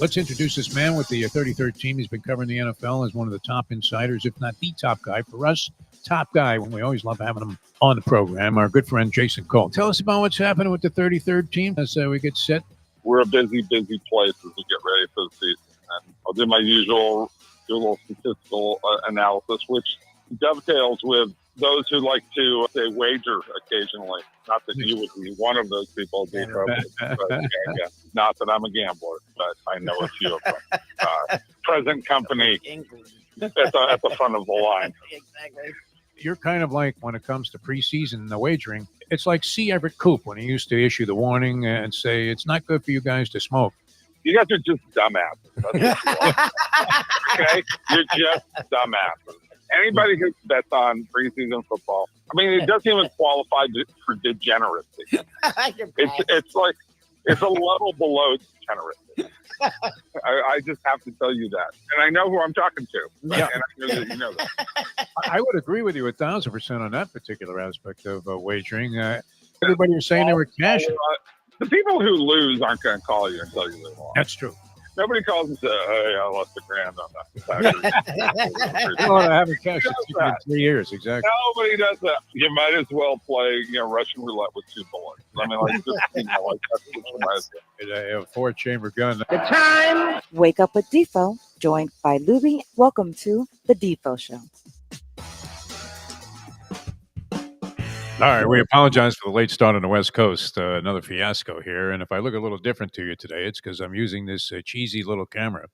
Let's introduce this man with the 33rd team. He's been covering the NFL as one of the top insiders, if not the top guy. For us, top guy. We always love having him on the program. Our good friend Jason Cole. Tell us about what's happening with the 33rd team as we get set. We're a busy place as we get ready for the season. And I'll do my usual, do a little statistical analysis, which dovetails with those who like to say wager occasionally. Not that you would be one of those people, Defo, but not that I'm a gambler, but I know a few of them. Present company at the front of the line. Exactly. You're kind of like, when it comes to preseason wagering, it's like C. Everett Koop when he used to issue the warning and say, it's not good for you guys to smoke. You guys are just dumbasses. That's what you are. Okay? You're just dumbasses. Anybody who bets on preseason football, I mean, it doesn't even qualify for degeneracy. It's like, it's a level below degeneracy. I just have to tell you that. And I know who I'm talking to. Yeah. And I know that you know that. I would agree with you 1,000% on that particular aspect of wagering. Everybody was saying they were cashing. The people who lose aren't going to call you and tell you they lost. That's true. Nobody calls and says, "Hey, I lost $1,000 on that." I haven't cashed in 3 years, exactly. Nobody does that. You might as well play, Russian roulette with two bullets. I mean, like, just, that's what you might as well. A 4-chamber gun. The time. Wake up with Defo, joined by Lubie. Welcome to the Defo Show. All right, we apologize for the late start on the West Coast. Another fiasco here. And if I look a little different to you today, it's because I'm using this cheesy little camera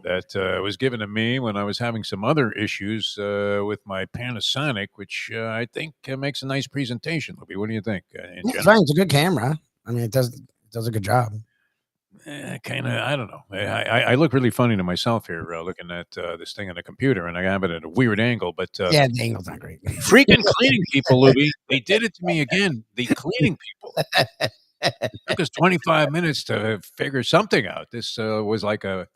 that was given to me when I was having some other issues with my Panasonic, which I think makes a nice presentation. Lubie, what do you think? It's fine. It's a good camera. I mean, it does a good job. Kind of, I don't know. I look really funny to myself here looking at this thing on the computer, and I have it at a weird angle. But yeah, the angle's not great. Freaking cleaning people, Lubie. They did it to me again. The cleaning people. It took us 25 minutes to figure something out. This was like a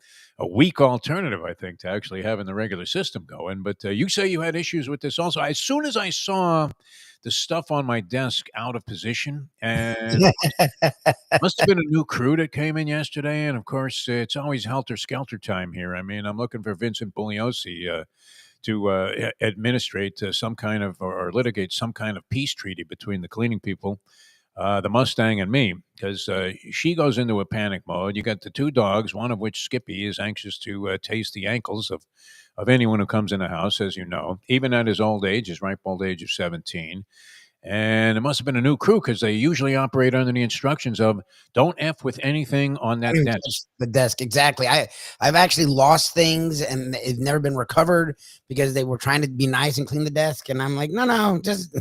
weak alternative, I think, to actually having the regular system going. But you say you had issues with this also. As soon as I saw the stuff on my desk out of position, and must have been a new crew that came in yesterday. And of course, it's always helter-skelter time here. I mean, I'm looking for Vincent Bugliosi to administrate some kind of or litigate some kind of peace treaty between the cleaning people, the Mustang and me, because she goes into a panic mode. You got the two dogs, one of which, Skippy, is anxious to taste the ankles of anyone who comes in the house, as you know, even at his old age, his ripe old age of 17. And it must have been a new crew because they usually operate under the instructions of don't F with anything on that desk. The desk, exactly. I've actually lost things and it's never been recovered because they were trying to be nice and clean the desk. And I'm like, no, just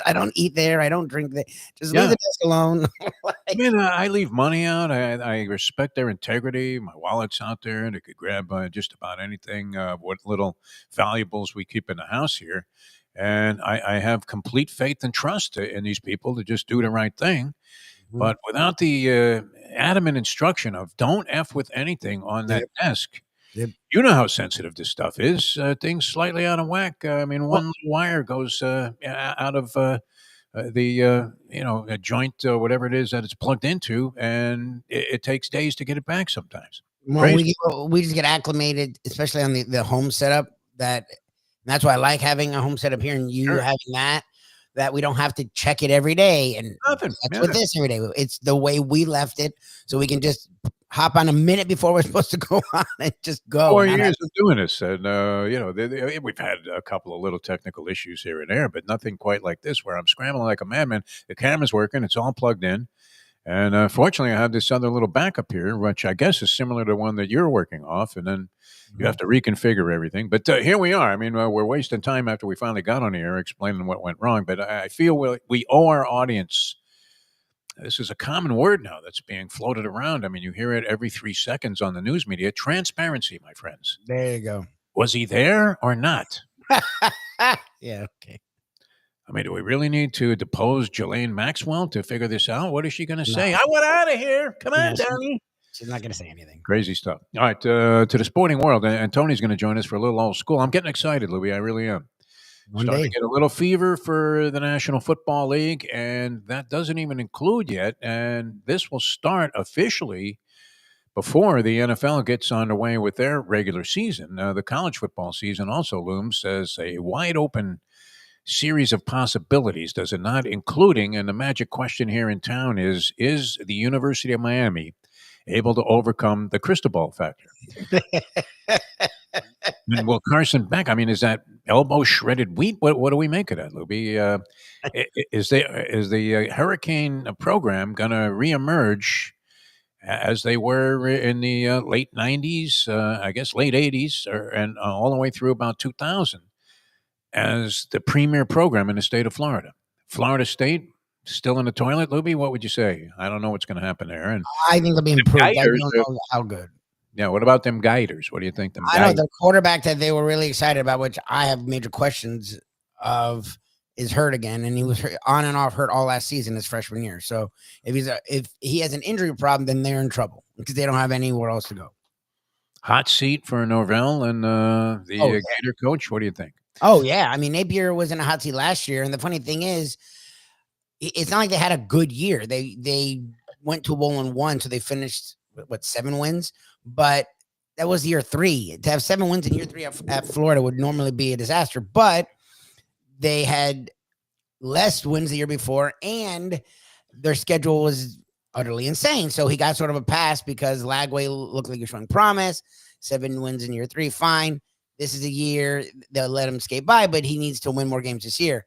I don't eat there. I don't drink there. Just leave the desk alone. I mean, I leave money out. I respect their integrity. My wallet's out there. They could grab just about anything, what little valuables we keep in the house here. And I have complete faith and trust in these people to just do the right thing. Mm-hmm. But without the adamant instruction of don't F with anything on that desk, you know how sensitive this stuff is. Things slightly out of whack. I mean, one wire goes out of a joint or whatever it is that it's plugged into, and it takes days to get it back sometimes. Well, we just get acclimated, especially on the home setup. That's why I like having a home setup here and you having that we don't have to check it every day. And that's with this every day. It's the way we left it. So we can just hop on a minute before we're supposed to go on and just go. 4 years of doing this. And, we've had a couple of little technical issues here and there, but nothing quite like this where I'm scrambling like a madman. The camera's working. It's all plugged in. And fortunately, I have this other little backup here, which I guess is similar to one that you're working off. And then you have to reconfigure everything. But here we are. I mean, we're wasting time after we finally got on the air explaining what went wrong. But I feel we owe our audience. This is a common word now that's being floated around. I mean, you hear it every 3 seconds on the news media. Transparency, my friends. There you go. Was he there or not? Yeah, okay. I mean, do we really need to depose Ghislaine Maxwell to figure this out? What is she going to say? I want out of here. Come on, Tony. She's not going to say anything. Crazy stuff. All right, to the sporting world. And Tony's going to join us for a little old school. I'm getting excited, Lubie. I really am. Starting to get a little fever for the National Football League, and that doesn't even include yet. And this will start officially before the NFL gets underway with their regular season, the college football season also looms as a wide open series of possibilities, does it not? Including, and the magic question here in town is the University of Miami able to overcome the crystal ball factor? And will Carson Beck, I mean, is that elbow shredded wheat? What do we make of that, Lubie? Is the Hurricane program going to reemerge as they were in the late 90s, I guess late 80s, and all the way through about 2000 as the premier program in the state of Florida? Florida State still in the toilet, Lubie? What would you say? I don't know what's going to happen there. And I think they'll be improved. I don't know how good. Yeah, what about them Guiders? What do you think? I know the quarterback that they were really excited about, which I have major questions of, is hurt again, and he was on and off hurt all last season, his freshman year. So if he has an injury problem, then they're in trouble because they don't have anywhere else to go. Hot seat for Norvell and the Gator coach. What do you think? Oh yeah, I mean Napier was in a hot seat last year, and the funny thing is, it's not like they had a good year. They went to 1-1, so they finished 7 wins. But that was year 3. To have 7 wins in year 3 at Florida would normally be a disaster. But they had less wins the year before, and their schedule was utterly insane. So he got sort of a pass because Lagway looked like he was showing promise. 7 wins in year 3, fine. This is a year they'll let him skate by, but he needs to win more games this year.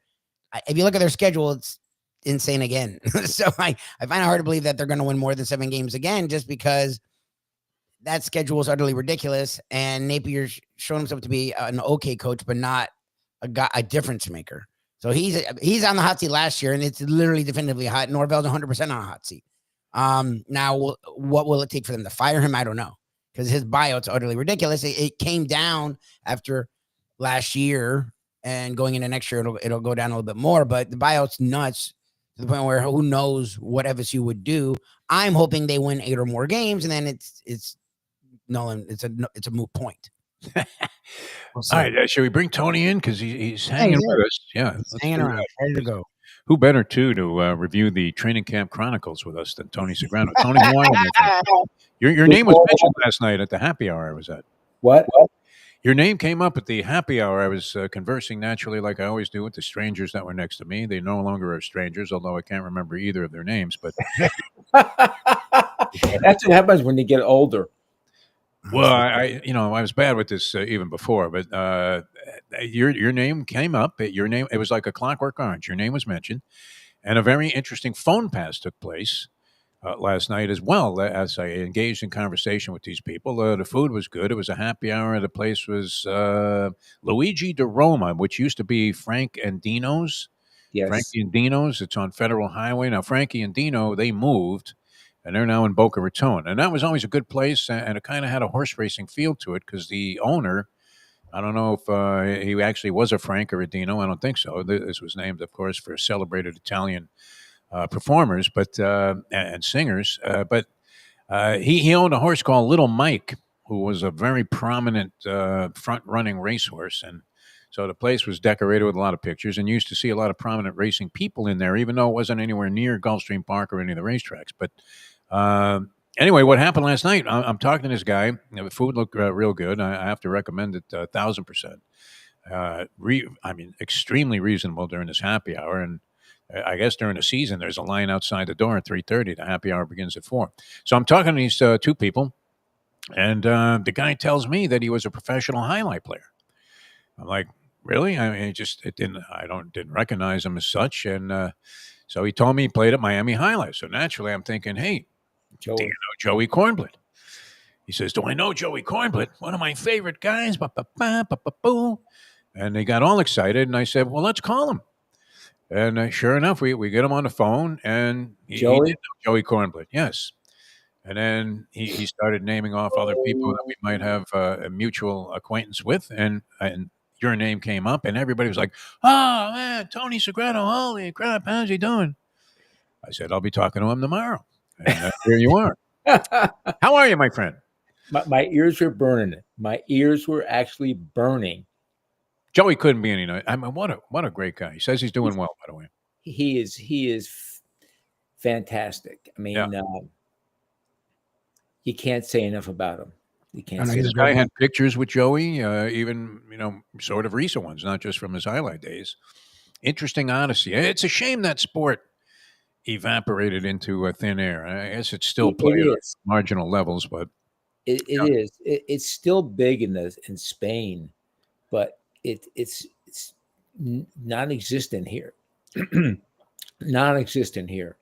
If you look at their schedule, it's insane again. So I find it hard to believe that they're going to win more than 7 games again, just because that schedule is utterly ridiculous. And Napier's shown himself to be an okay coach, but not a difference maker. So he's on the hot seat last year, and it's literally definitively hot. Norvell's 100% on a hot seat. Now, what will it take for them to fire him? I don't know, because his buyout's utterly ridiculous. It came down after last year, and going into next year, it'll go down a little bit more. But the buyout's nuts to the point where who knows what FSU would do. I'm hoping they win 8 or more games, and then it's Nolan. It's a moot point. All right, should we bring Tony in because he's hanging with us? Yeah, he's hanging around, ready to go. Who better to review the training camp chronicles with us than Tony Segreto? Tony, how are you? Your name was mentioned last night at the happy hour I was at. What? Your name came up at the happy hour. I was conversing naturally, like I always do, with the strangers that were next to me. They no longer are strangers, although I can't remember either of their names. But that's what happens when you get older. Well, I was bad with this even before, but your name came up. It was like a clockwork orange. Your name was mentioned, and a very interesting phone pass took place last night as well. As I engaged in conversation with these people, the food was good. It was a happy hour. The place was Luigi de Roma, which used to be Frank and Dino's. Yes, Frankie and Dino's. It's on Federal Highway now. Frankie and Dino, they moved. And they're now in Boca Raton. And that was always a good place, and it kind of had a horse racing feel to it because the owner, I don't know if he actually was a Frank or a Dino. I don't think so. This was named, of course, for celebrated Italian performers and singers. But he owned a horse called Little Mike, who was a very prominent front-running racehorse. And so the place was decorated with a lot of pictures, and you used to see a lot of prominent racing people in there, even though it wasn't anywhere near Gulfstream Park or any of the racetracks. But anyway, what happened last night, I'm talking to this guy. The food looked real good. I have to recommend it 1,000%. Extremely reasonable during this happy hour. And I guess during the season, there's a line outside the door at 3:30. The happy hour begins at 4. So I'm talking to these 2 people, and the guy tells me that he was a professional highlight player. I'm like, really? I mean, didn't recognize him as such. And so he told me he played at Miami Highlight. So naturally, I'm thinking, hey, do you know Joey Kornblit? He says, do I know Joey Kornblit? One of my favorite guys. And they got all excited. And I said, well, let's call him. And sure enough, we get him on the phone. And he did know Joey Kornblit, yes. And then he started naming off other people that we might have a mutual acquaintance with. And your name came up, and everybody was like, oh, man, Tony Segreto, holy crap, how's he doing? I said, I'll be talking to him tomorrow. And here you are. How are you, my friend? My ears were burning. My ears were actually burning. Joey couldn't be any nice. I mean, what a great guy. He says he's doing well, by the way. He is fantastic. I mean, you can't say enough about him. You can't say This enough. guy had pictures with Joey, even sort of recent ones, not just from his highlight days. Interesting odyssey. It's a shame that sport evaporated into thin air. I guess it's still played at marginal levels, but it is. It's still big in Spain, but it's non-existent here. Non-existent here.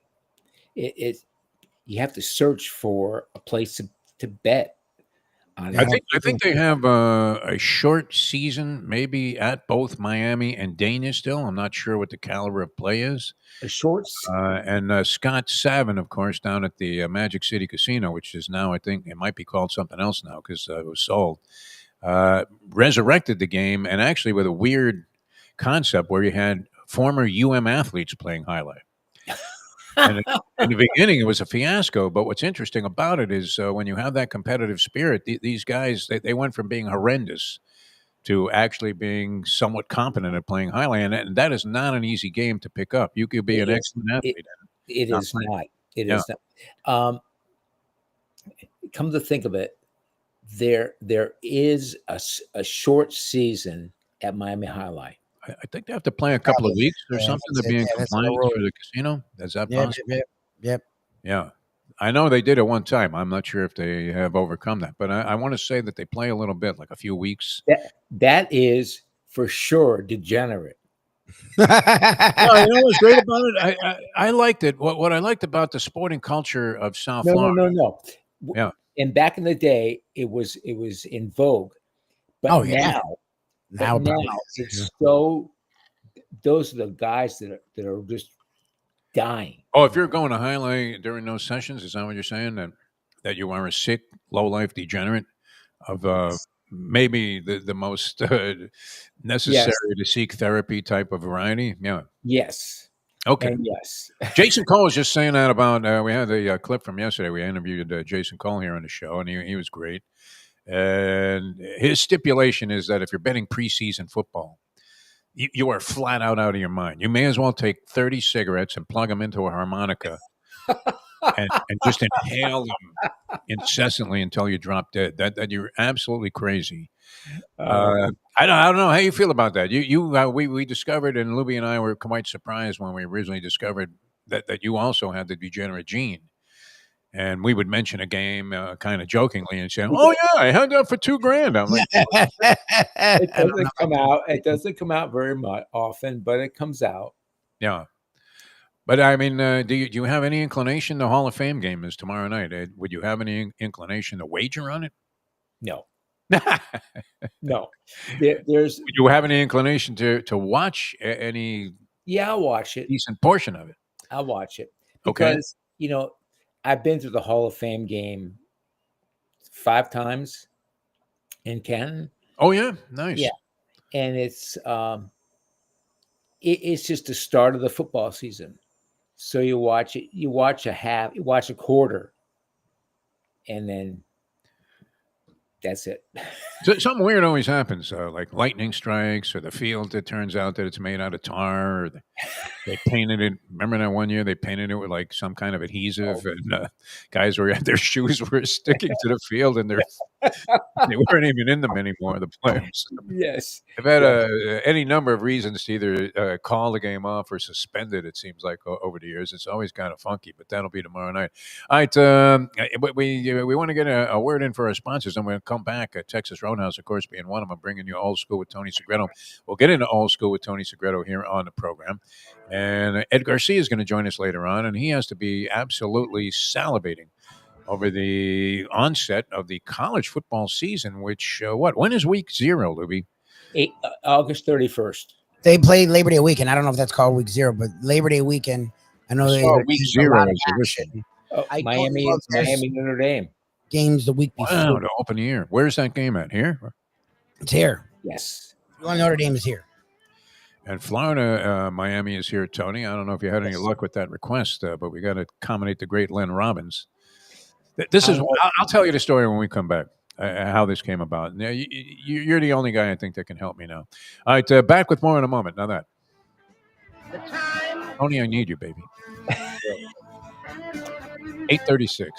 You have to search for a place to bet on. I think they have a short season, maybe at both Miami and Dana still. I'm not sure what the caliber of play is. A short and Scott Savin, of course, down at the Magic City Casino, which is now, I think it might be called something else now because it was sold, resurrected the game, and actually with a weird concept where you had former athletes playing highlight. And in the beginning, it was a fiasco. But what's interesting about it is when you have that competitive spirit, these guys, they went from being horrendous to actually being somewhat competent at playing highlight. And that is not an easy game to pick up. You could be an excellent athlete. It is not. It is not. Come to think of it, there is a short season at Miami Highlight. I think they have to play a couple of weeks or something to be in compliance for the casino. Is that possible? Yep. Yeah. I know they did it one time. I'm not sure if they have overcome that, but I want to say that they play a little bit, like a few weeks. That is for sure degenerate. You know what's great about it? I liked it. What I liked about the sporting culture of South Florida. No. Yeah. And back in the day, it was in vogue. But now it's so. Those are the guys that are just dying. Oh, if you're going to highlight during those sessions, is that what you're saying? That you are a sick, low-life degenerate of maybe the most necessary to seek therapy type of variety? Yeah. Yes. Okay. And yes. Jason Cole was just saying that about. We had a clip from yesterday. We interviewed Jason Cole here on the show, and he was great. And his stipulation is that if you're betting preseason football, you are flat out of your mind. You may as well take 30 cigarettes and plug them into a harmonica and just inhale them incessantly until you drop dead. That you're absolutely crazy. I don't know how you feel about that. We discovered, and Lubie and I were quite surprised when we originally discovered that you also had the degenerate gene. And we would mention a game kind of jokingly and say, "Oh yeah, I had that for $2,000." I'm like, It doesn't come out very much often, but it comes out. Yeah, but I mean, do you have any inclination? The Hall of Fame game is tomorrow night. Would you have any inclination to wager on it? No. No. There's. Would you have any inclination to watch any? Yeah, I'll watch it. Decent portion of it. I'll watch it because I've been to the Hall of Fame game 5 times in Canton. Oh yeah, nice. Yeah, and it's just the start of the football season. So you watch it. You watch a half. You watch a quarter, and then that's it. So something weird always happens, like lightning strikes, or the field. It turns out that it's made out of tar. Or they painted it. Remember that one year they painted it with like some kind of adhesive, and guys their shoes were sticking to the field, and they weren't even in them anymore. The players. Yes, they've had any number of reasons to either call the game off or suspend it. It seems like over the years, it's always kind of funky. But that'll be tomorrow night. All right, we want to get a word in for our sponsors, and we're going to come back. Texas Roadhouse, of course, being one of them, bringing you Old School with Tony Segreto. We'll get into Old School with Tony Segreto here on the program. And Ed Garcia is going to join us later on, and he has to be absolutely salivating over the onset of the college football season, which, when is week 0, Lubie? August 31st. They played Labor Day weekend. I don't know if that's called week 0, but Labor Day weekend, I know week 0 is Miami, Notre Dame. Games the week before. Wow, to open the year. Where's that game at? Here? It's here. Yes. Notre Dame is here. And Florida, Miami is here, Tony. I don't know if you had any luck with that request, but we got to accommodate the great Len Robbins. I'll tell you the story when we come back, how this came about. Now, you're the only guy I think that can help me now. All right, back with more in a moment. Now that. Tony, I need you, baby. 8:36.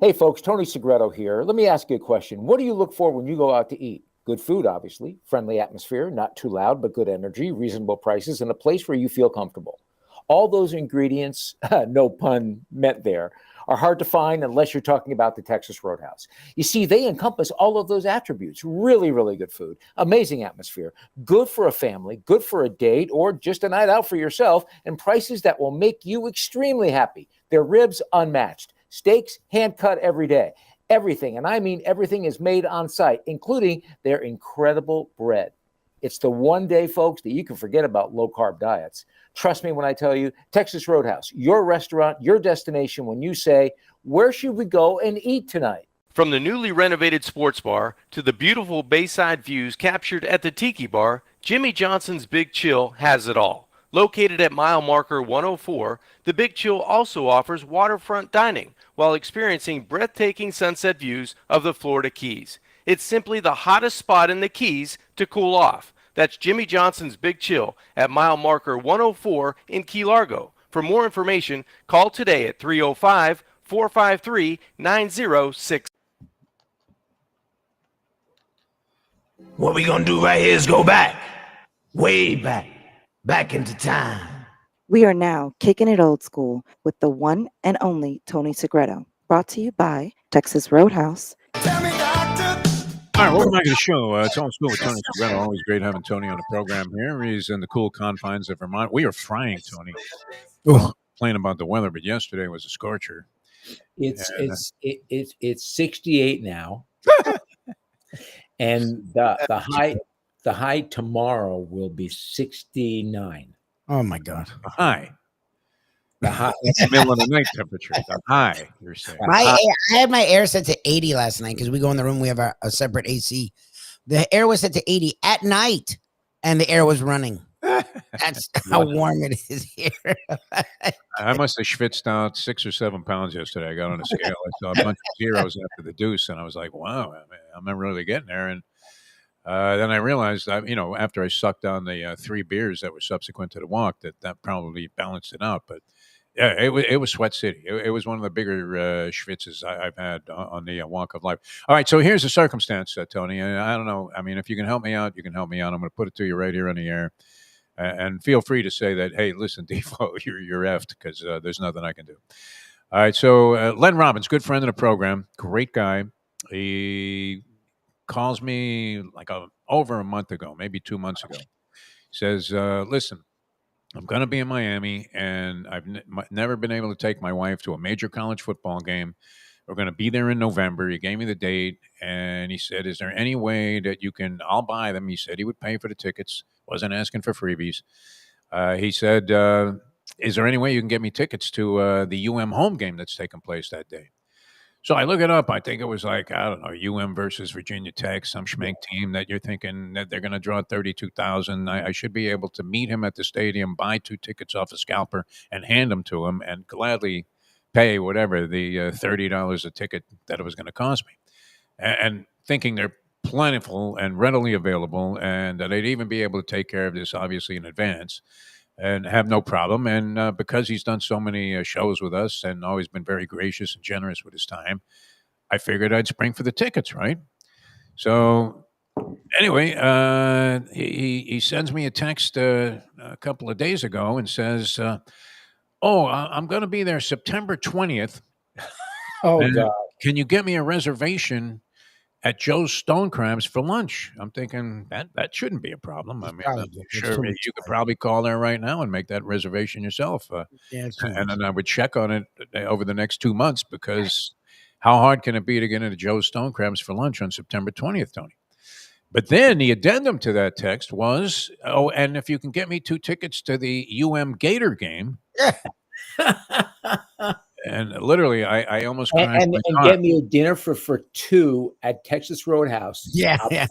Hey, folks, Tony Segreto here. Let me ask you a question. What do you look for when you go out to eat? Good food, obviously, friendly atmosphere, not too loud, but good energy, reasonable prices, and a place where you feel comfortable. All those ingredients, no pun meant there, are hard to find unless you're talking about the Texas Roadhouse. You see, they encompass all of those attributes. Really, really good food, amazing atmosphere, good for a family, good for a date, or just a night out for yourself, and prices that will make you extremely happy. Their ribs unmatched, steaks hand cut every day. Everything, and I mean everything, is made on site, including their incredible bread. It's the one day, folks, that you can forget about low-carb diets. Trust me when I tell you, Texas Roadhouse, your restaurant, your destination when you say, where should we go and eat tonight? From the newly renovated sports bar to the beautiful bayside views captured at the Tiki Bar, Jimmy Johnson's Big Chill has it all. Located at mile marker 104, the Big Chill also offers waterfront dining while experiencing breathtaking sunset views of the Florida Keys. It's simply the hottest spot in the Keys to cool off. That's Jimmy Johnson's Big Chill at mile marker 104 in Key Largo. For more information, call today at 305-453-9066. What we gonna do right here is go back, way back into time. We are now kicking it old school with the one and only Tony Segreto. Brought to you by Texas Roadhouse. All right, welcome back to the show. It's Old School with Tony Segreto. Always great having Tony on the program here. He's in the cool confines of Vermont. We are frying, Tony. Complaining about the weather, but yesterday was a scorcher. It's 68 now, and the high tomorrow will be 69. Oh my God! The high. The high. It's the middle of the night temperature. The high, you're saying. I had my air set to 80 last night because we go in the room. We have a separate AC. The air was set to 80 at night, and the air was running. That's how warm it is here. I must have schwitzed out 6 or 7 pounds yesterday. I got on a scale. I saw a bunch of zeros after the deuce, and I was like, wow, I'm not really getting there. And then I realized, after I sucked down the 3 beers that were subsequent to the walk, that probably balanced it out. But yeah, it was Sweat City. It was one of the bigger schwitzes I've had on the walk of life. All right, so here's the circumstance, Tony. And I don't know. I mean, if you can help me out, you can help me out. I'm going to put it to you right here on the air. And feel free to say that, hey, listen, Defo, you're effed, because there's nothing I can do. All right, so Len Robbins, good friend of the program, great guy. He calls me like over a month ago, maybe 2 months ago. Says, listen, I'm going to be in Miami, and I've never been able to take my wife to a major college football game. We're going to be there in November. He gave me the date, and he said, is there any way that I'll buy them. He said he would pay for the tickets. Wasn't asking for freebies. He said, is there any way you can get me tickets to the home game that's taking place that day? So I look it up. I think it was like, I don't know, versus Virginia Tech, some schmank team that you're thinking that they're going to draw 32,000. I should be able to meet him at the stadium, buy 2 tickets off a scalper, and hand them to him, and gladly pay whatever the $30 a ticket that it was going to cost me. And thinking they're plentiful and readily available, and that they'd even be able to take care of this, obviously, in advance and have no problem. And because he's done so many shows with us and always been very gracious and generous with his time, I figured I'd spring for the tickets, right? So anyway, he sends me a text a couple of days ago and says, I'm going to be there September 20th. Oh, God. Can you get me a reservation at Joe's Stone Crabs for lunch? I'm thinking that shouldn't be a problem. I mean, I'm sure you could probably call there right now and make that reservation yourself. And then I would check on it over the next 2 months, because how hard can it be to get into Joe's Stone Crabs for lunch on September 20th, Tony? But then the addendum to that text was, and if you can get me 2 tickets to the Gator game. And literally, I almost cried. And get me a dinner for 2 at Texas Roadhouse. Yeah.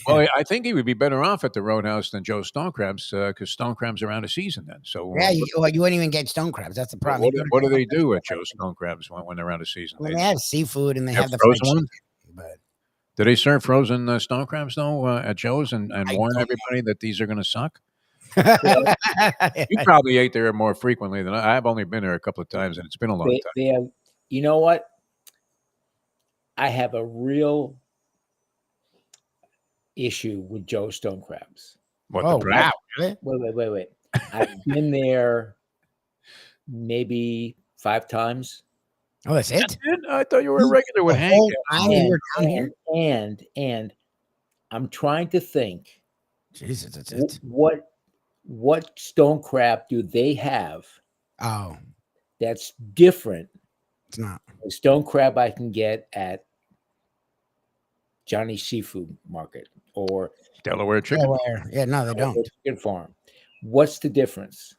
Well, I think he would be better off at the Roadhouse than Joe's Stone Crabs, because Stone Crabs are out of season then. So yeah, you wouldn't even get Stone Crabs. That's the problem. What do they do at Joe's Stone Crabs when they're out of season? Well, they have seafood and they have the frozen ones. But do they serve frozen stone crabs though at Joe's and warn everybody that these are going to suck? You probably ate there more frequently than I've only been there a couple of times, and it's been a long time. They have, you know what? I have a real issue with Joe Stone Crabs. What? Oh, The brand? wow. Really? Wait. I've been there maybe 5 times. Oh, that's it? I thought you were a regular with The Hank. whole time you were down here? And I'm trying to think. Jesus, that's it. What stone crab do they have Oh, that's different? it's not. The stone crab I can get at Johnny's Seafood Market or Delaware chicken. Delaware. Yeah, no, they don't. Chicken Farm. What's the difference?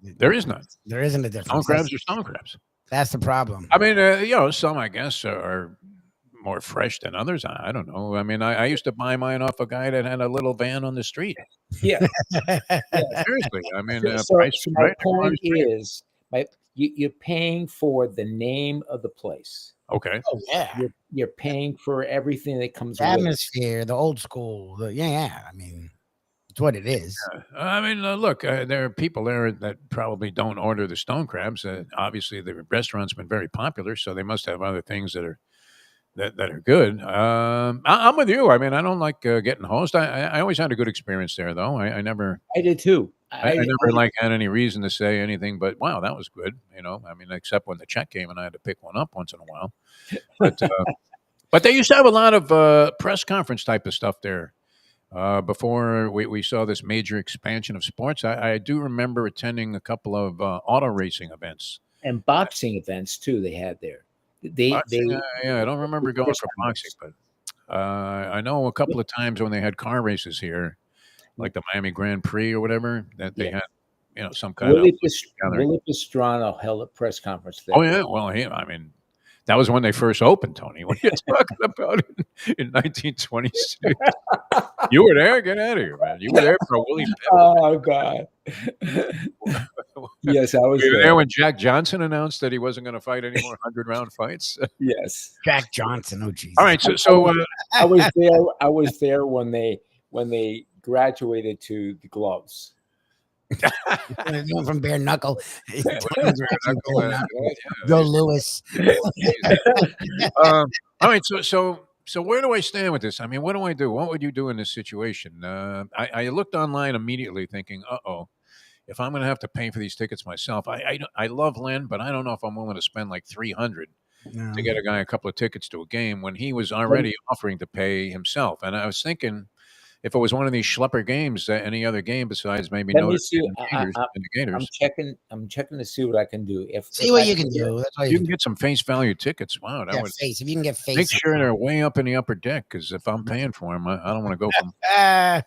There is none. There isn't a difference. Stone crabs are stone crabs. That's the problem. I mean, some I guess are more fresh than others. I don't know. I mean, I used to buy mine off a guy that had a little van on the street. Yeah. Seriously. I mean, So price my right across point the street. is, you're paying for the name of the place. Okay. Oh, yeah. You're paying for everything that comes The with it. atmosphere, the old school. Yeah. I mean, it's what it is. I mean, look, there are people there that probably don't order the stone crabs. Obviously, the restaurant's been very popular, so they must have other things that are good. I'm with you. I mean, I don't like getting hosed. I always had a good experience there, though. I never. I did too. I never had any reason to say anything, but wow, that was good. I mean, except when the check came and I had to pick one up once in a while. But they used to have a lot of press conference type of stuff there. Before we saw this major expansion of sports, I do remember attending a couple of auto racing events and boxing events too. They had there. Boxing, I don't remember going for boxing, but I know a couple of times when they had car races here, like the Miami Grand Prix or whatever, that they had, some kind Willie of Pastrana held a press conference there. Oh yeah, well, I mean, that was when they first opened, Tony. What are you talking about in 1926? You were there? Get out of here, man. You were there for Willie. Oh God. Yes, I was. You were there when Jack Johnson announced that he wasn't going to fight any more 100-round fights. Yes, Jack Johnson. Oh, Jesus. All right, so I was there. I was there when they graduated to the gloves. From bare knuckle. Joe Lewis. All right, so where do I stand with this? I mean, what do I do? What would you do in this situation? I looked online immediately thinking, if I'm going to have to pay for these tickets myself, I love Len, but I don't know if I'm willing to spend like $300 to get a guy a couple of tickets to a game when he was already offering to pay himself. And I was thinking, if it was one of these schlepper games, any other game besides maybe Let me see. Gators. I'm checking to see what I can do. See what you can do. That's all you can get some face value tickets. Wow, that would face. If you can get face, make sure they're way up in the upper deck. Because if I'm paying for them, I don't want to go from.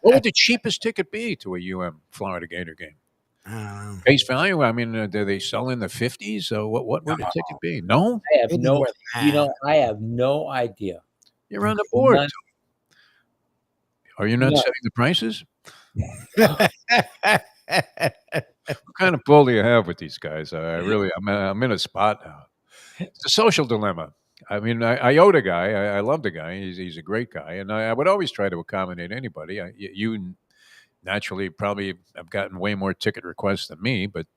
What would the cheapest ticket be to a Florida Gator game? Face value. I mean, do they sell in the 50s? So what would the ticket be? No, I have no. I have no idea. You're on the board. Are you not setting the prices? What kind of pull do you have with these guys? I'm in a spot now. It's a social dilemma. I mean, I owe the guy. I love the guy. He's a great guy, and I would always try to accommodate anybody. You naturally probably have gotten way more ticket requests than me, but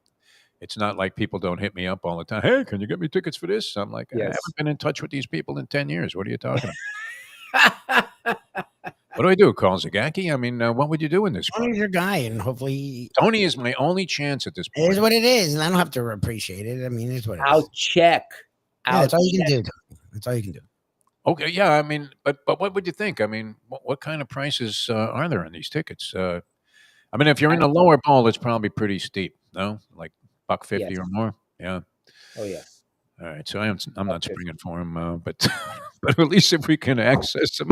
it's not like people don't hit me up all the time. Hey, can you get me tickets for this? I'm like, I haven't been in touch with these people in 10 years. What are you talking about? What do I do? Call Zagacki? I mean, what would you do in this? Tony's your guy, and hopefully Tony is my only chance at this point. It is what it is, and I don't have to appreciate it. I mean, it's what it is. I'll check. That's all you can do. That's all you can do. Okay, yeah. I mean, but what would you think? I mean, what kind of prices are there on these tickets? I mean, if you're in the lower bowl, it's probably pretty steep. No, like $1.50 or more. Yeah. Oh yeah. All right, so I'm not springing for him, but but at least if we can access him.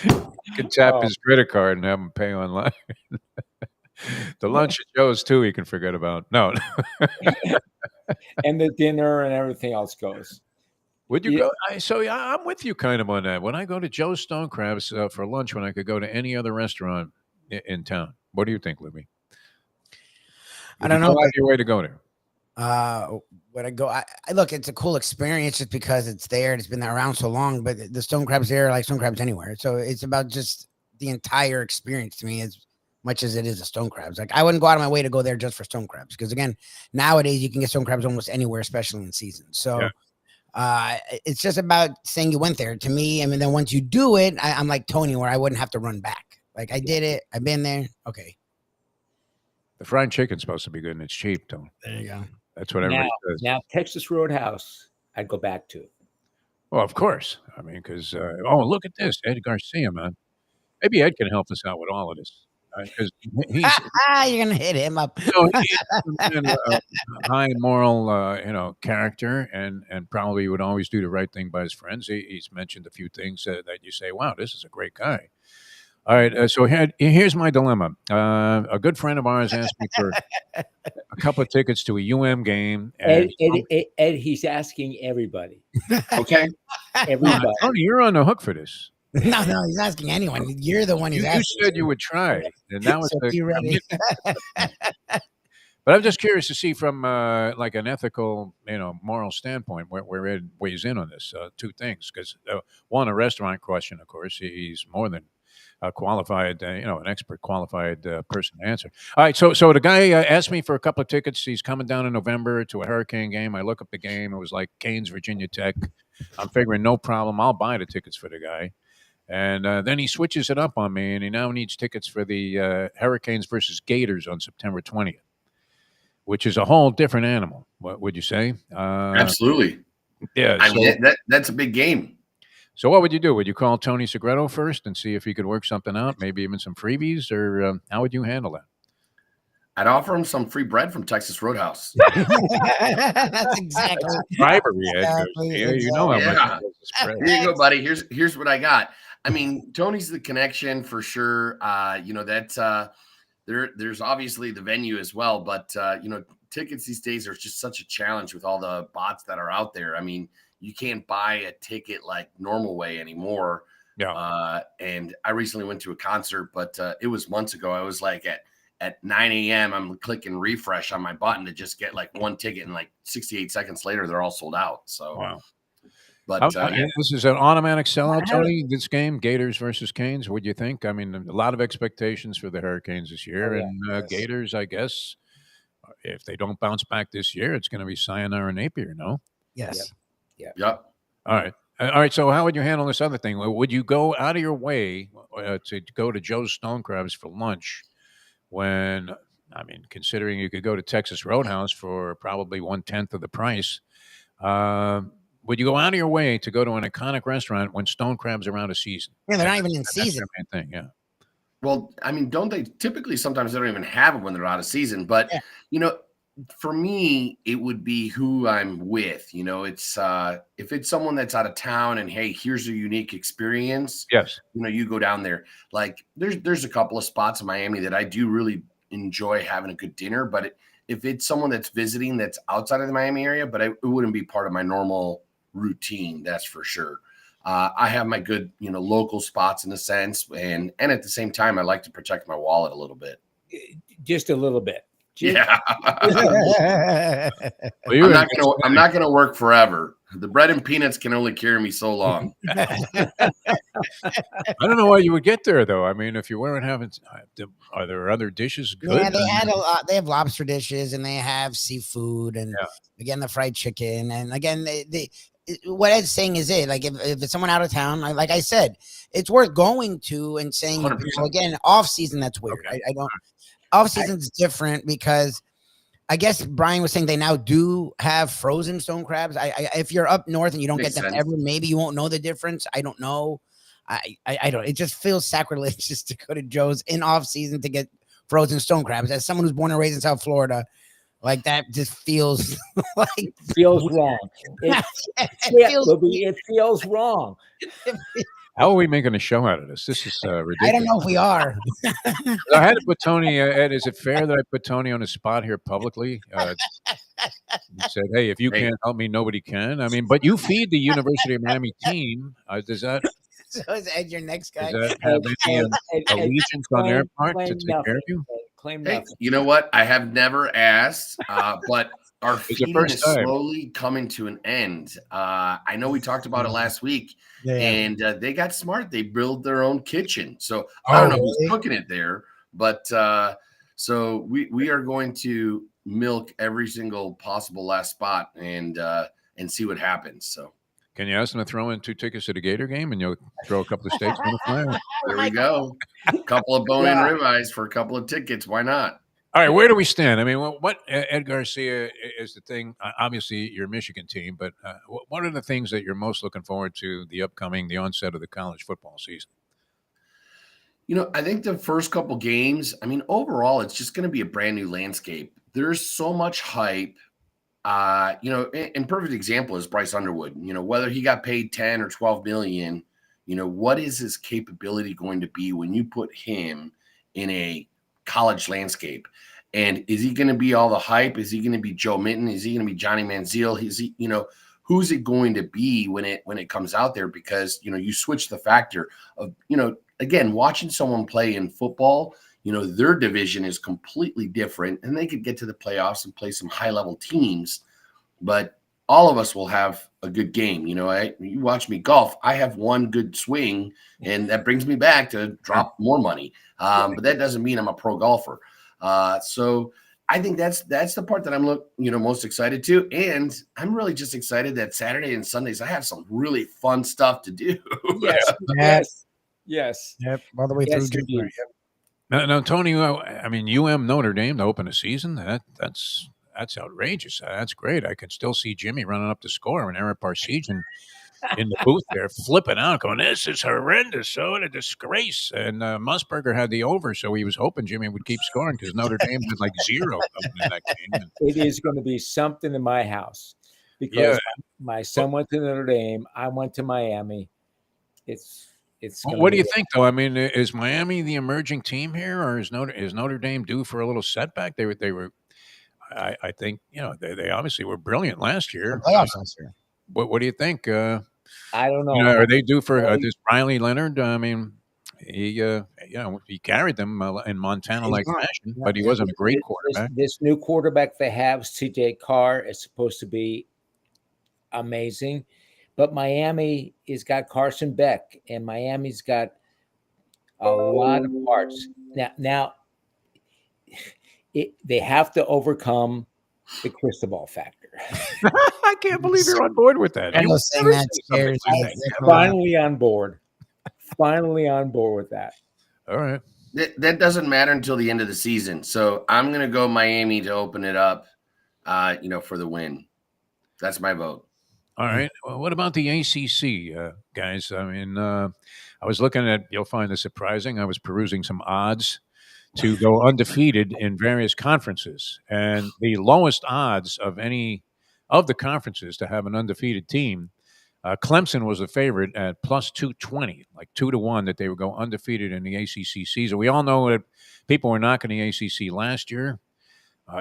You can tap his credit card and have him pay online. The lunch at Joe's too, he can forget about. No. And the dinner and everything else goes. Would you go? I'm with you kind of on that. When I go to Joe's Stone Crabs for lunch, when I could go to any other restaurant in town, what do you think, Libby? I don't know. Your way to go there. When I go, I look, it's a cool experience just because it's there and it's been around so long, but the stone crabs there are like stone crabs anywhere. So it's about just the entire experience to me as much as it is a stone crabs. Like I wouldn't go out of my way to go there just for stone crabs. Because again, nowadays you can get stone crabs almost anywhere, especially in season. So It's just about saying you went there. To me, I mean, then once you do it, I'm like Tony, where I wouldn't have to run back. Like I did it. I've been there. Okay. The fried chicken's supposed to be good and it's cheap, Tony. There you go. That's what everybody says. Now, Texas Roadhouse, I'd go back to. Well, of course. I mean, because look at this, Ed Garcia, man. Maybe Ed can help us out with all of this because he's you're gonna hit him up. he's a high moral, character, and probably would always do the right thing by his friends. He's mentioned a few things that you say, "Wow, this is a great guy." All right, so here's my dilemma. A good friend of ours asked me for a couple of tickets to a game. Ed, he's asking everybody. Okay. Everybody. Tony, you're on the hook for this. No, he's asking anyone. You're the one who's asking. You said you would try, and that was So be ready. But I'm just curious to see from like an ethical, moral standpoint where Ed weighs in on this. Two things, because one, a restaurant question, of course, he's more than qualified, an expert qualified person to answer. All right, so the guy asked me for a couple of tickets. He's coming down in November to a Hurricane game. I look up the game. It was like Canes, Virginia Tech. I'm figuring no problem. I'll buy the tickets for the guy. And then he switches it up on me, and he now needs tickets for the Hurricanes versus Gators on September 20th, which is a whole different animal. What would you say? Absolutely. Yeah. I mean, that's a big game. So what would you do? Would you call Tony Segreto first and see if he could work something out, maybe even some freebies, or how would you handle that? I'd offer him some free bread from Texas Roadhouse. That's exactly bribery, Ed. You know how much Here you go, buddy. Here's what I got. I mean, Tony's the connection for sure. That's there's obviously the venue as well, but tickets these days are just such a challenge with all the bots that are out there. I mean, you can't buy a ticket like normal way anymore. Yeah. And I recently went to a concert, but it was months ago. I was like at 9 a.m. I'm clicking refresh on my button to just get like one ticket, and like 68 seconds later, they're all sold out. So, wow. But this is an automatic sellout, Tony. This game, Gators versus Canes. What do you think? I mean, a lot of expectations for the Hurricanes this year, and Gators, I guess, if they don't bounce back this year, it's going to be sayonara Napier. No. Yes. Yep. All right. So how would you handle this other thing? Would you go out of your way to go to Joe's Stone Crabs for lunch when, I mean, considering you could go to Texas Roadhouse for probably 1/10 of the price, would you go out of your way to go to an iconic restaurant when Stone Crabs are out of season? Yeah, they're not even in season. That's their main thing, yeah. Well, I mean, don't they typically sometimes they don't even have them when they're out of season, but for me, it would be who I'm with. It's if it's someone that's out of town and hey, here's a unique experience. Yes. You go down there. Like there's a couple of spots in Miami that I do really enjoy having a good dinner, but if it's someone that's visiting that's outside of the Miami area, but it wouldn't be part of my normal routine. That's for sure. I have my good, local spots in a sense, and at the same time, I like to protect my wallet a little bit. Just a little bit. Yeah. Well, I'm not gonna work forever. The bread and peanuts can only carry me so long. I don't know why you would get there, though. I mean, if you weren't having, are there other dishes good? Yeah, they had a lot. They have lobster dishes and they have seafood and again the fried chicken and again what Ed's saying is it. Like if it's someone out of town, like I said, it's worth going to and saying. So again, off season that's weird. Okay. I don't. Off season's different because I guess Brian was saying they now do have frozen stone crabs. If you're up north and you don't get them ever, maybe you won't know the difference. I don't know. I don't. It just feels sacrilegious to go to Joe's in off season to get frozen stone crabs. As someone who's born and raised in South Florida, like that just feels like feels wrong. It feels wrong. How are we making a show out of this? This is ridiculous. I don't know if we are. I had to put Tony, Ed, is it fair that I put Tony on the spot here publicly? He said, hey, if you can't help me, nobody can. I mean, but you feed the University of Miami team. Does that... So is Ed your next guy? Does that have any allegiance on their part to take care of you? Hey, you know what? I have never asked, but our feeding is slowly coming to an end. I know we talked about it last week, and they got smart. They built their own kitchen. So I don't know who's cooking it there, but so we are going to milk every single possible last spot. And and see what happens. So can you ask them to throw in 2 tickets to the Gator game, and you'll throw a couple of steaks on the flyer? There we go. A couple of bone-in ribeyes for a couple of tickets. Why not? All right, where do we stand? I mean, what Ed Garcia is the thing? Obviously, your Michigan team, but what are the things that you're most looking forward to the onset of the college football season? I think the first couple games, I mean, overall, it's just going to be a brand new landscape. There's so much hype. And perfect example is Bryce Underwood. Whether he got paid 10 or 12 million, what is his capability going to be when you put him in a college landscape? And is he going to be all the hype? Is he going to be Joe Minton? Is he going to be Johnny Manziel? Is he, who's it going to be when it comes out there? Because, you switch the factor of, again, watching someone play in football, their division is completely different and they could get to the playoffs and play some high level teams, but all of us will have a good game. You watch me golf, I have one good swing and that brings me back to drop more money. But that doesn't mean I'm a pro golfer. So I think that's the part that I'm most excited to. And I'm really just excited that Saturday and Sundays, I have some really fun stuff to do. Yes. Yep. All the way through January. Now, Tony, I mean, Notre Dame to open a season, that's outrageous. That's great. I can still see Jimmy running up the score and Eric Parsegian in the booth there flipping out, going, "This is horrendous. So a disgrace." And Musburger had the over, so he was hoping Jimmy would keep scoring because Notre Dame had like 0 in that game. It is going to be something in my house because my son went to Notre Dame. I went to Miami. What do you think, though? I mean, is Miami the emerging team here, or is Notre Dame due for a little setback? They were. I think they obviously were brilliant last year. Playoffs last year. What do you think? I don't know. Are they due for this Riley Leonard? I mean, he carried them in Montana-like fashion, but he wasn't a great quarterback. This new quarterback they have, C.J. Carr, is supposed to be amazing. But Miami has got Carson Beck, and Miami's got a lot of parts. Now they have to overcome the Cristobal factor. I can't believe you're on board with that. I'm not saying that scares me. Finally on board. Finally on board with that. All right. That doesn't matter until the end of the season. So I'm going to go Miami to open it up, for the win. That's my vote. All right. Well, what about the ACC, guys? I mean, I was looking at, you'll find this surprising. I was perusing some odds to go undefeated in various conferences. And the lowest odds of any of the conferences to have an undefeated team, Clemson was a favorite at plus 220, like 2-1 that they would go undefeated in the ACC season. We all know that people were knocking the ACC last year.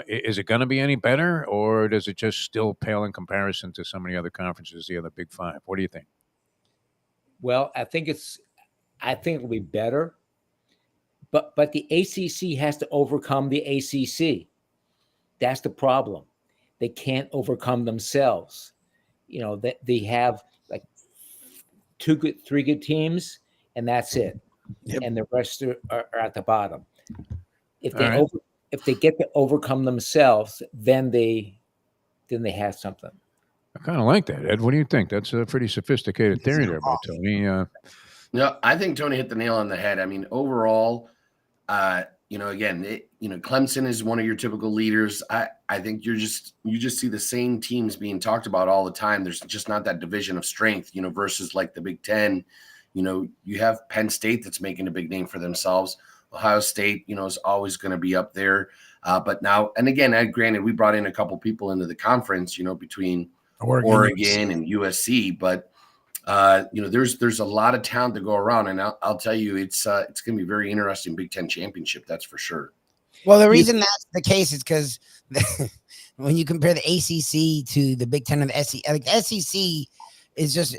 Is it going to be any better, or does it just still pale in comparison to some of the other conferences, the other Big Five? What do you think? Well, I think it'll be better, but the ACC has to overcome the ACC. That's the problem. They can't overcome themselves. That they have like 3 good teams, and that's it. Yep. And the rest are at the bottom. If they get to overcome themselves, then they have something. I kind of like that, Ed. What do you think? That's a pretty sophisticated theory there by Tony. No, I think Tony hit the nail on the head. I mean, overall, again, Clemson is one of your typical leaders. I think you just see the same teams being talked about all the time. There's just not that division of strength, versus like the Big Ten. You have Penn State that's making a big name for themselves. Ohio State, is always going to be up there. But now, and again, granted, we brought in a couple people into the conference, between Oregon and USC. But, there's a lot of talent to go around. And I'll tell you, it's going to be very interesting Big Ten championship. That's for sure. Well, the reason that's the case is because when you compare the ACC to the Big Ten and the SEC, like the SEC is just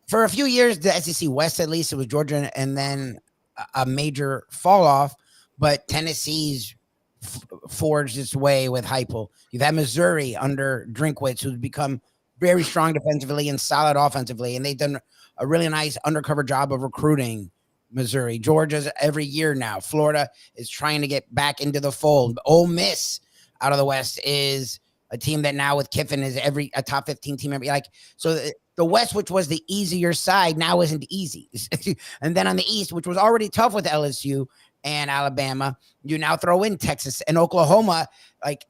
for a few years, the SEC West, at least it was Georgia and then a major fall off, but Tennessee's forged its way with Heupel. You've had Missouri under Drinkwitz, who's become very strong defensively and solid offensively, and they've done a really nice undercover job of recruiting Missouri. Georgia's every year now. Florida is trying to get back into the fold. Ole Miss out of the West is a team that now with Kiffin is a top 15 team. Like, so the West, which was the easier side, now isn't easy. And then on the East, which was already tough with LSU and Alabama, you now throw in Texas and Oklahoma. Like,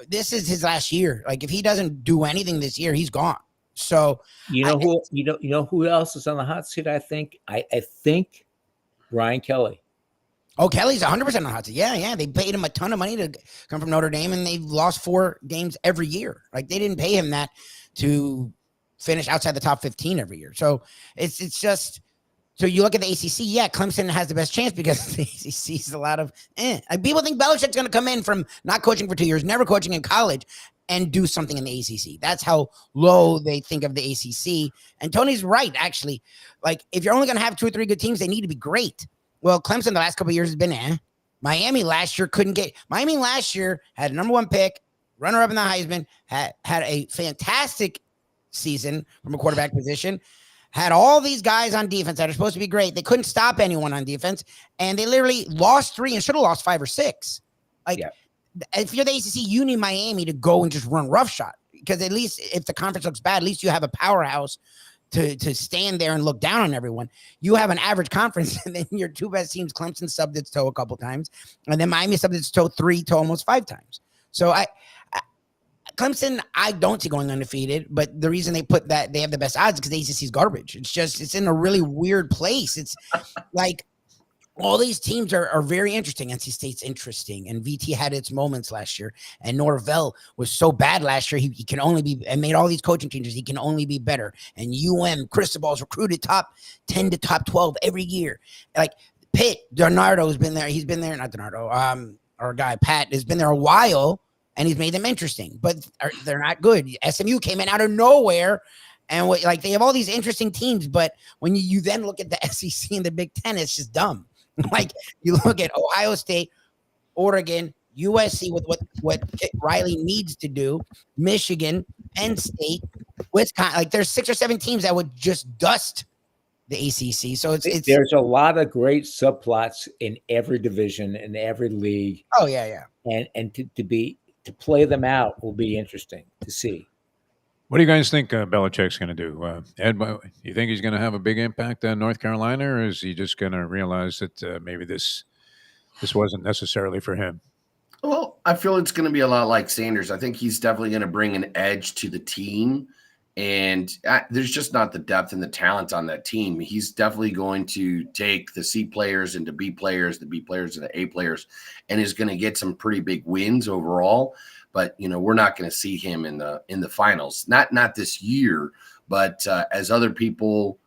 this is his last year. Like, if he doesn't do anything this year, he's gone. So you know who else is on the hot seat? I think Brian Kelly. Oh, Kelly's 100% on the hot seat. Yeah. They paid him a ton of money to come from Notre Dame, and they've lost 4 games every year. Like, they didn't pay him that to finish outside the top 15 every year. So it's just, so you look at the ACC. Yeah, Clemson has the best chance because the ACC is a lot of Like, people think Belichick's going to come in from not coaching for 2 years, never coaching in college, and do something in the ACC. That's how low they think of the ACC. And Tony's right, actually. Like, if you're only going to have 2 or 3 good teams, they need to be great. Well, Clemson the last couple of years has been Miami last year Miami last year had a number 1 pick, runner up in the Heisman, had a fantastic season from a quarterback position, had all these guys on defense that are supposed to be great. They couldn't stop anyone on defense, and they literally lost 3 and should have lost 5 or 6. Like, if you're the ACC, you need Miami to go and just run roughshod, because at least if the conference looks bad, at least you have a powerhouse to stand there and look down on everyone. You have an average conference, and then your 2 best teams, Clemson subbed its toe a couple times, and then Miami subbed its toe 3 to almost 5 times. So Clemson, I don't see going undefeated, but the reason they put that, they have the best odds, because the ACC is garbage. It's in a really weird place. It's like, all these teams are very interesting. NC State's interesting, and VT had its moments last year, and Norvell was so bad last year. He can only be, and made all these coaching changes. He can only be better. And Cristobal's recruited top 10 to top 12 every year. Like, Pitt, Donardo's been there. He's been there. Not Donardo. Our guy, Pat, has been there a while, and he's made them interesting, but they're not good. SMU came in out of nowhere. And like, they have all these interesting teams, but when you then look at the SEC and the Big Ten, it's just dumb. Like, you look at Ohio State, Oregon, USC with what Riley needs to do, Michigan, Penn State, Wisconsin. Like, there's 6 or 7 teams that would just dust the ACC. So there's a lot of great subplots in every division, in every league. Oh yeah. And to play them out will be interesting to see. What do you guys think Belichick's going to do? Ed, you think he's going to have a big impact on North Carolina, or is he just going to realize that maybe this wasn't necessarily for him? Well, I feel it's going to be a lot like Sanders. I think he's definitely going to bring an edge to the team, and there's just not the depth and the talent on that team. He's definitely going to take the C players into B players, the B players into A players, and is going to get some pretty big wins overall. But, we're not going to see him in the finals, not this year, but as other people,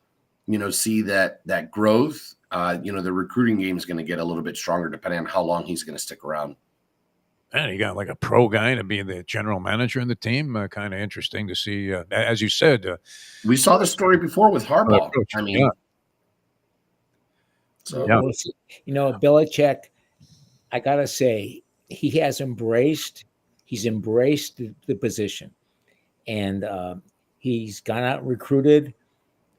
see that growth, the recruiting game is going to get a little bit stronger depending on how long he's going to stick around. And you got like a pro guy to be the general manager in the team. Kind of interesting to see. As you said, we saw the story before with Harbaugh. I mean, Belichick, I got to say, he's embraced the position, and he's gone out and recruited,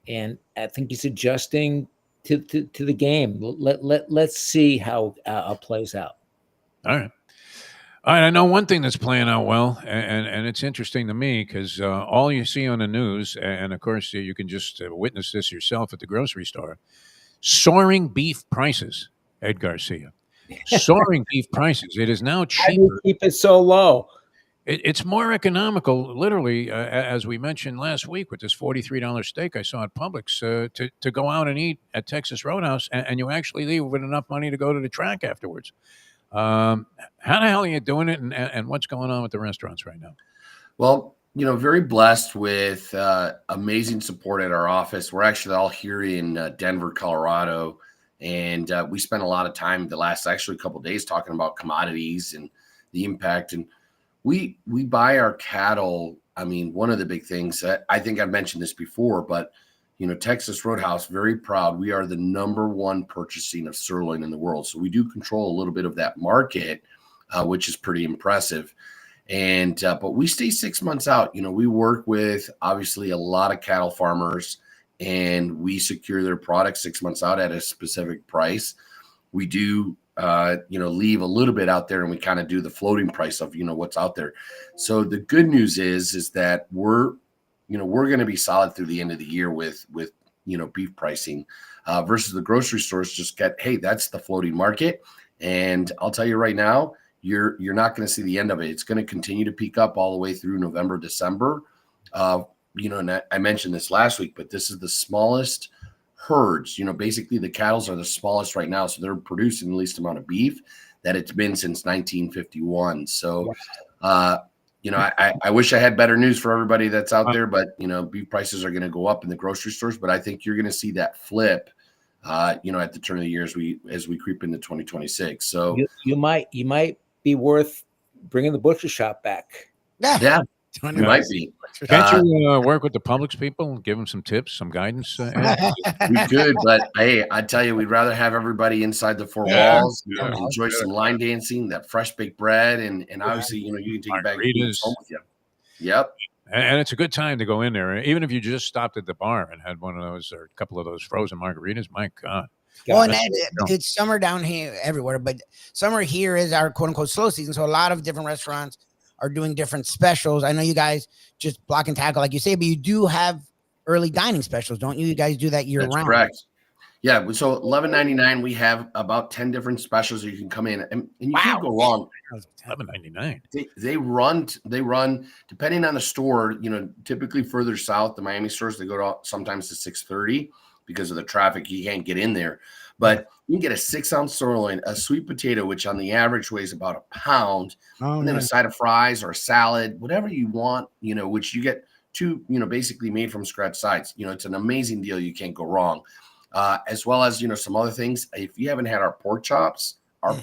and I think he's adjusting to the game. Let's see how it plays out. All right. I know one thing that's playing out well, and it's interesting to me because all you see on the news, and of course you can just witness this yourself at the grocery store, soaring beef prices. Ed Garcia. Soaring beef prices. It is now cheaper. How do you keep it so low? It's more economical, literally, as we mentioned last week with this $43 steak I saw at Publix, to go out and eat at Texas Roadhouse, and you actually leave with enough money to go to the track afterwards. How the hell are you doing it, and what's going on with the restaurants right now? Well, very blessed with amazing support at our office. We're actually all here in Denver, Colorado. And we spent a lot of time the last couple of days talking about commodities and the impact. And we buy our cattle. I mean, one of the big things, I think I've mentioned this before, but, Texas Roadhouse, very proud. We are the number 1 purchasing of sirloin in the world. So we do control a little bit of that market, which is pretty impressive. And but we stay 6 months out. We work with, obviously, a lot of cattle farmers, and we secure their products 6 months out at a specific price. We do leave a little bit out there and we kind of do the floating price of, what's out there. So the good news is that we're going to be solid through the end of the year with beef pricing versus the grocery stores just hey, that's the floating market. And I'll tell you right now, you're not going to see the end of it. It's going to continue to peak up all the way through November, December. And I mentioned this last week, but this is the smallest herds. Basically the cattles are the smallest right now. So they're producing the least amount of beef that it's been since 1951. So, I wish I had better news for everybody that's out there, but beef prices are going to go up in the grocery stores, but I think you're going to see that flip, at the turn of the year as we creep into 2026. So you might be worth bringing the butcher shop back. Yeah. It might be. Can't you work with the Publix people and give them some tips, some guidance? We could, but hey, I tell you, we'd rather have everybody inside the four walls. Enjoy some line dancing, that fresh baked bread, and obviously, you can take your bag of beans home with you. Yep. And it's a good time to go in there, even if you just stopped at the bar and had one of those or a couple of those frozen margaritas. My God. Well, and it's summer down here everywhere, but summer here is our quote unquote slow season. So a lot of different restaurants are doing different specials. I know you guys just block and tackle, like you say, but you do have early dining specials, don't you? You guys do that year round. Correct. Yeah. So $11.99, we have about 10 different specials that you can come in and you can't go wrong. $11.99. They run depending on the store, typically further south, the Miami stores, they go to sometimes to 6:30 because of the traffic. You can't get in there, but you can get a 6-ounce sirloin, a sweet potato, which on the average weighs about a pound, and then a side of fries or a salad, whatever you want, which you get two, basically made from scratch sides. It's an amazing deal. You can't go wrong. As well as, some other things. If you haven't had our pork chops are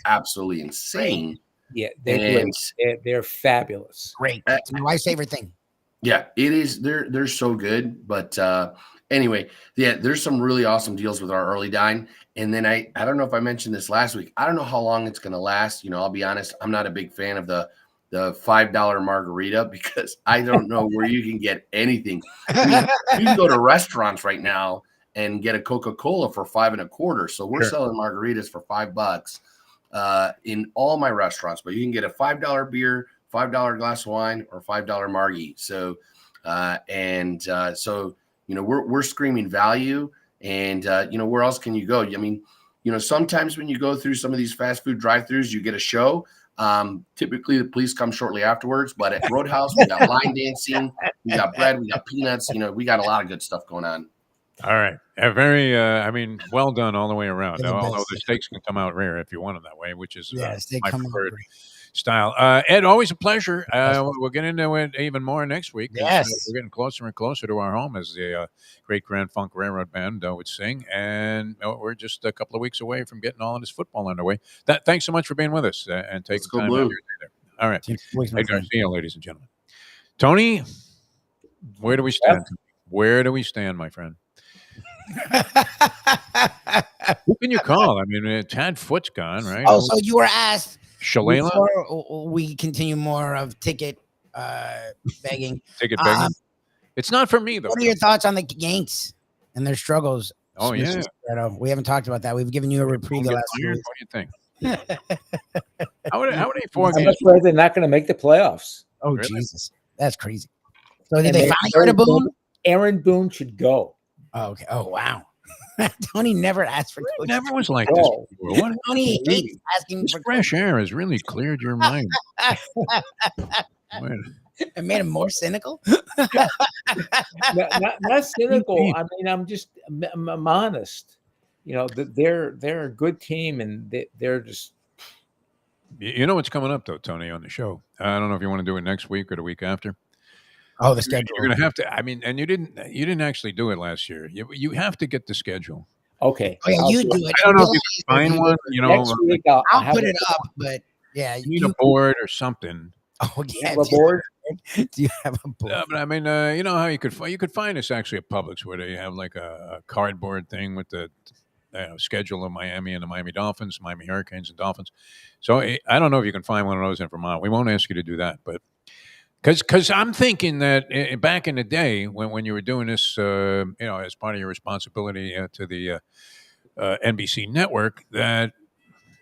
absolutely insane. Yeah, they're fabulous. Great. It's my wife's favorite thing. Yeah, it is. They're so good. But anyway, there's some really awesome deals with our early dine. And then I don't know if I mentioned this last week. I don't know how long it's going to last. I'll be honest. I'm not a big fan of the $5 margarita because I don't know where you can get anything. I mean, you can go to restaurants right now and get a Coca-Cola for $5.25. So we're selling margaritas for $5 in all my restaurants, but you can get a $5 beer, $5 glass of wine, or $5 margie. So, we're screaming value, and where else can you go? I mean, sometimes when you go through some of these fast food drive-thrus, you get a show. Typically the police come shortly afterwards, but at Roadhouse, we got line dancing, we got bread, we got peanuts, we got a lot of good stuff going on. All right. Very, well done all the way around. Although the steaks can come out rare if you want them that way, which is my preferred style. Ed, always a pleasure. We'll get into it even more next week. Yes. We're getting closer and closer to our home, as the Great Grand Funk Railroad Band would sing. And we're just a couple of weeks away from getting all of this football underway. Thanks so much for being with us and taking time out of your day there. All right. Ed Garcia, ladies and gentlemen. Tony, where do we stand? Where do we stand, my friend? Who can you call? I mean, Tad Foot's gone, right? Oh, so you were asked. Shalala? We continue more of ticket begging. Ticket begging. It's not for me, though. What are your thoughts on the Yanks and their struggles? Oh, yeah. We haven't talked about that. We've given you a reprieve the last week. What do you think? How many 4 I'm games? afraid they're not going to make the playoffs. Oh, Really? Jesus. That's crazy. So did they finally go to Boone? Aaron Boone should go. Oh, okay. Oh, wow. Tony never asked for It never was like this before. What? Tony hates asking This for fresh air has really cleared your mind. It made him more cynical. not cynical. I mean, I'm honest. They're a good team, and they're just. You know what's coming up though, Tony, on the show. I don't know if you want to do it next week or the week after. Oh, the schedule. You're going to have to. I mean, and you didn't actually do it last year. You have to get the schedule. Okay. Oh, yeah, you do it. I don't know if you can find one. Next week, I'll put it up, but yeah, you need a board or something. Oh, yeah. A board. Do you have a board? But I mean, you know how you could find this actually at Publix where they have like a cardboard thing with the schedule of Miami and the Miami Dolphins, Miami Hurricanes and Dolphins. So I don't know if you can find one of those in Vermont. We won't ask you to do that, but. Because I'm thinking that back in the day when you were doing this, as part of your responsibility to the NBC network, that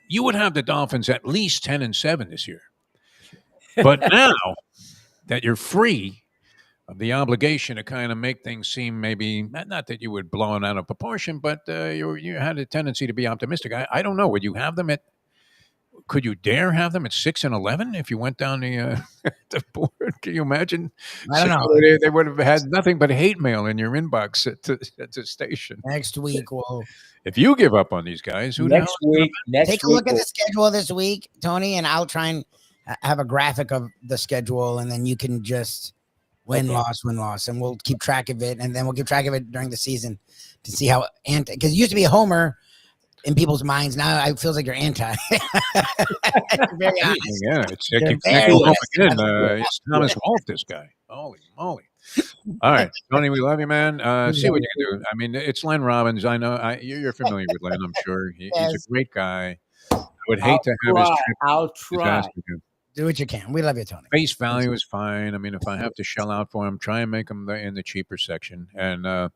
you would have the Dolphins at least 10-7 this year. But now that you're free of the obligation to kind of make things seem maybe not that you would blow it out of proportion, but you had a tendency to be optimistic. I don't know. Would you have them at? Could you dare have them at 6-11 if you went down the the board? Can you imagine? I don't know. They would have had nothing but hate mail in your inbox at the station. Next week, if you give up on these guys, who next week? Take a look at the schedule this week, Tony, and I'll try and have a graphic of the schedule, and then you can just win, loss, and we'll keep track of it, and then we'll keep track of it during the season to see how because it used to be a homer in people's minds. Now it feels like you're anti. Very honest. Yeah, it's Thomas Wolf, this guy. Holy moly. All right, Tony, we love you, man. See what you can do. I mean, it's Len Robbins. I know you're familiar with Len, I'm sure. He's a great guy. I would hate to have his trip. I'll try. Do what you can. We love you, Tony. Face value is fine. I mean, if I have to shell out for him, try and make him in the cheaper section. And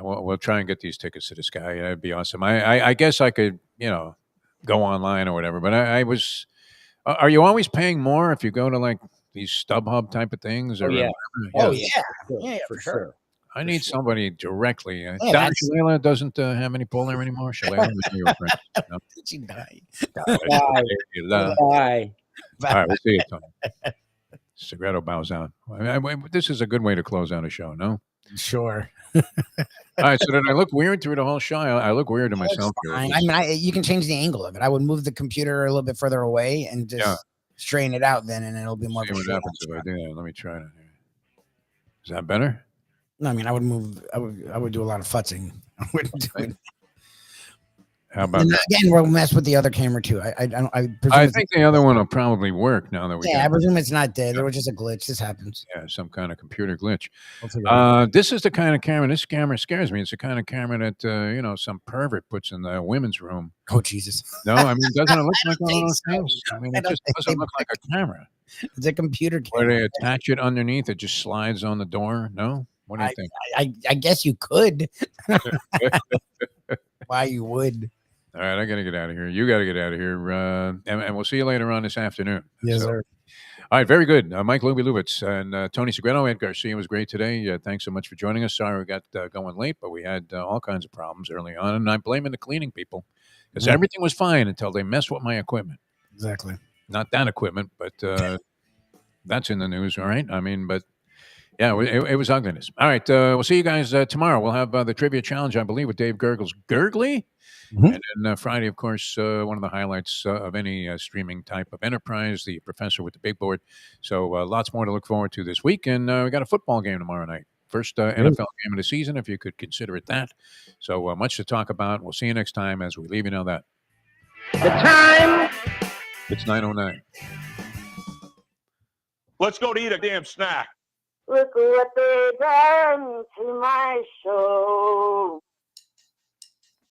we'll try and get these tickets to this guy. That'd be awesome. I guess I could, go online or whatever. But I was. Are you always paying more if you go to like these StubHub type of things? Or yeah. Yeah, for sure. I need somebody directly. Shalala doesn't have any pull there anymore. Shalala, your friend. No? She died. Bye. All right, we'll see you, Tony. Segreto bows out. This is a good way to close out a show, no? Sure. All right, so did I look weird through the whole show? I look weird to myself. I mean, you can change the angle of it. I would move the computer a little bit further away and just straighten it out then, and it'll be more. See what happens if I do that. Let me try it. Is that better? No, I mean, I would move. I would do a lot of futzing. I wouldn't do it. How about that? Again, we'll mess with the other camera too. I think the other one will probably work now that we. Yeah, I presume it's not dead. There was just a glitch. This happens. Yeah, some kind of computer glitch. This is the kind of camera. This camera scares me. It's the kind of camera that some pervert puts in the women's room. Oh Jesus! No, I mean, doesn't it look like one of those things? I mean, it just doesn't look like a camera. It's a computer camera. Where they attach it underneath, it just slides on the door. No, what do you think? I guess you could. Why you would? All right, I got to get out of here. You got to get out of here. And we'll see you later on this afternoon. Yes, sir. All right, very good. Mike Lubie Lubitz and Tony Segreto. Ed Garcia was great today. Thanks so much for joining us. Sorry we got going late, but we had all kinds of problems early on. And I'm blaming the cleaning people because everything was fine until they messed with my equipment. Exactly. Not that equipment, but that's in the news, all right? I mean, but yeah, it was ugliness. All right, we'll see you guys tomorrow. We'll have the Trivia Challenge, I believe, with Dave Gurgles Gurgley. And then Friday, of course, one of the highlights of any streaming type of enterprise, the professor with the big board. So lots more to look forward to this week. And we got a football game tomorrow night. First NFL game of the season, if you could consider it that. So much to talk about. We'll see you next time as we leave you know that. The time. It's 9:09. Let's go to eat a damn snack. Look what they done to my show.